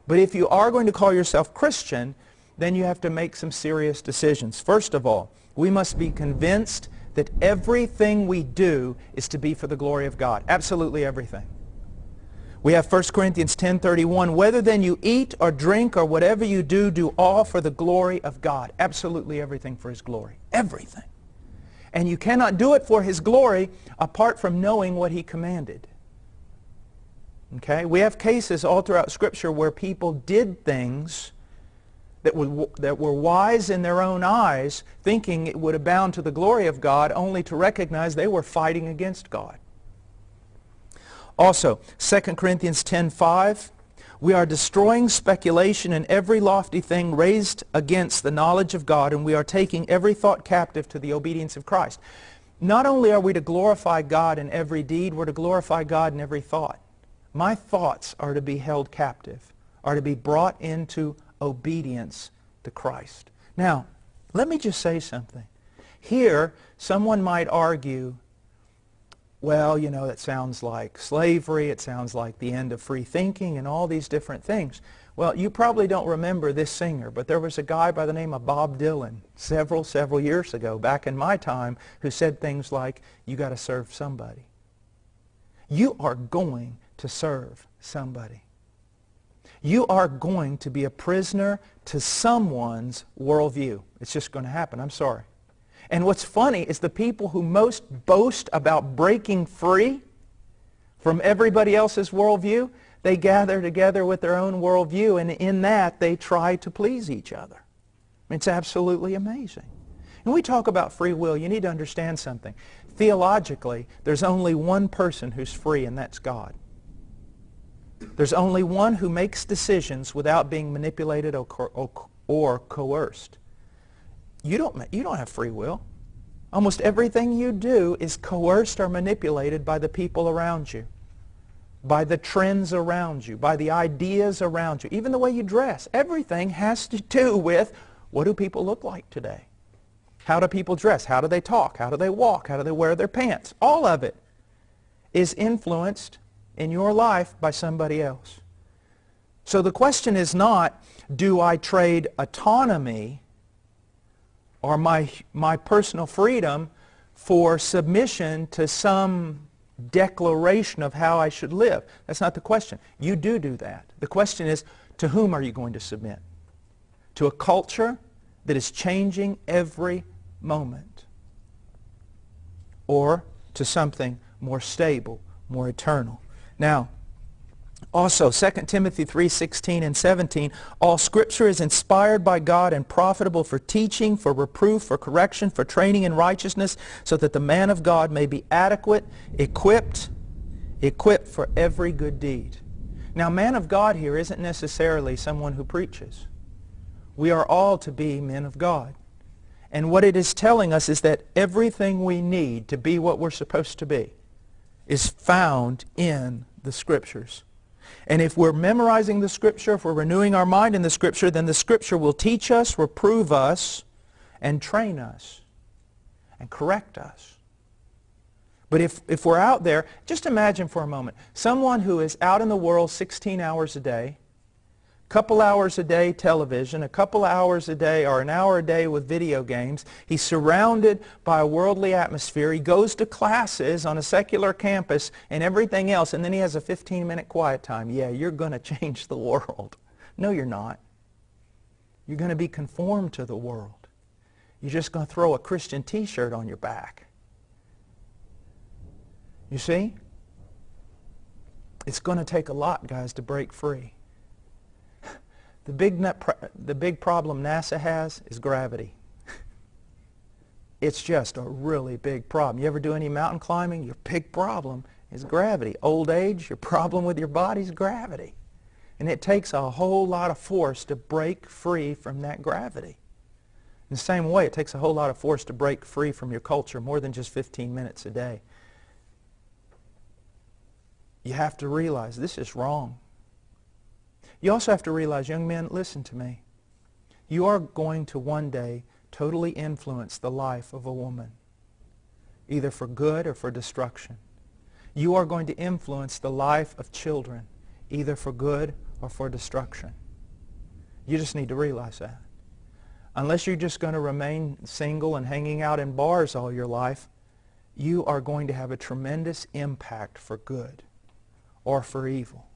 But if you are going to call yourself Christian, then you have to make some serious decisions. First of all, we must be convinced that everything we do is to be for the glory of God. Absolutely everything. We have 1 Corinthians 10:31, whether then you eat or drink or whatever you do, do all for the glory of God. Absolutely everything for His glory. Everything. And you cannot do it for His glory apart from knowing what He commanded. Okay? We have cases all throughout Scripture where people did things that were wise in their own eyes, thinking it would abound to the glory of God, only to recognize they were fighting against God. Also, 2 Corinthians 10:5, we are destroying speculation and every lofty thing raised against the knowledge of God, and we are taking every thought captive to the obedience of Christ. Not only are we to glorify God in every deed, we're to glorify God in every thought. My thoughts are to be held captive, are to be brought into obedience to Christ. Now, let me just say something. Here, someone might argue, well, you know, that sounds like slavery, it sounds like the end of free thinking and all these different things. Well, you probably don't remember this singer, but there was a guy by the name of Bob Dylan several years ago, back in my time, who said things like, you got to serve somebody. You are going to serve somebody. You are going to be a prisoner to someone's worldview. It's just going to happen. I'm sorry. And what's funny is the people who most boast about breaking free from everybody else's worldview, they gather together with their own worldview, and in that they try to please each other. It's absolutely amazing. When we talk about free will, you need to understand something. Theologically, there's only one person who's free, and that's God. There's only one who makes decisions without being manipulated or coerced. You don't have free will. Almost everything you do is coerced or manipulated by the people around you, by the trends around you, by the ideas around you. Even the way you dress. Everything has to do with, what do people look like today? How do people dress? How do they talk? How do they walk? How do they wear their pants? All of it is influenced in your life by somebody else. So the question is not, do I trade autonomy or my personal freedom for submission to some declaration of how I should live? That's not the question. You do that. The question is, to whom are you going to submit? To a culture that is changing every moment, or to something more stable, more eternal? Now, also, 2 Timothy 3:16 and 17, all Scripture is inspired by God and profitable for teaching, for reproof, for correction, for training in righteousness, so that the man of God may be adequate, equipped for every good deed. Now, man of God here isn't necessarily someone who preaches. We are all to be men of God. And what it is telling us is that everything we need to be what we're supposed to be is found in the Scriptures. And if we're memorizing the Scripture, if we're renewing our mind in the Scripture, then the Scripture will teach us, reprove us, and train us, and correct us. But if we're out there, just imagine for a moment, someone who is out in the world 16 hours a day, couple hours a day television, a couple hours a day or an hour a day with video games. He's surrounded by a worldly atmosphere. He goes to classes on a secular campus and everything else, and then he has a 15-minute quiet time. Yeah, you're going to change the world. No, you're not. You're going to be conformed to the world. You're just going to throw a Christian t-shirt on your back. You see? It's going to take a lot, guys, to break free. The big problem NASA has is gravity. It's just a really big problem. You ever do any mountain climbing? Your big problem is gravity. Old age, your problem with your body is gravity. And it takes a whole lot of force to break free from that gravity. In the same way, it takes a whole lot of force to break free from your culture, more than just 15 minutes a day. You have to realize this is wrong. You also have to realize, young men, listen to me. You are going to one day totally influence the life of a woman, either for good or for destruction. You are going to influence the life of children, either for good or for destruction. You just need to realize that. Unless you're just going to remain single and hanging out in bars all your life, you are going to have a tremendous impact for good or for evil.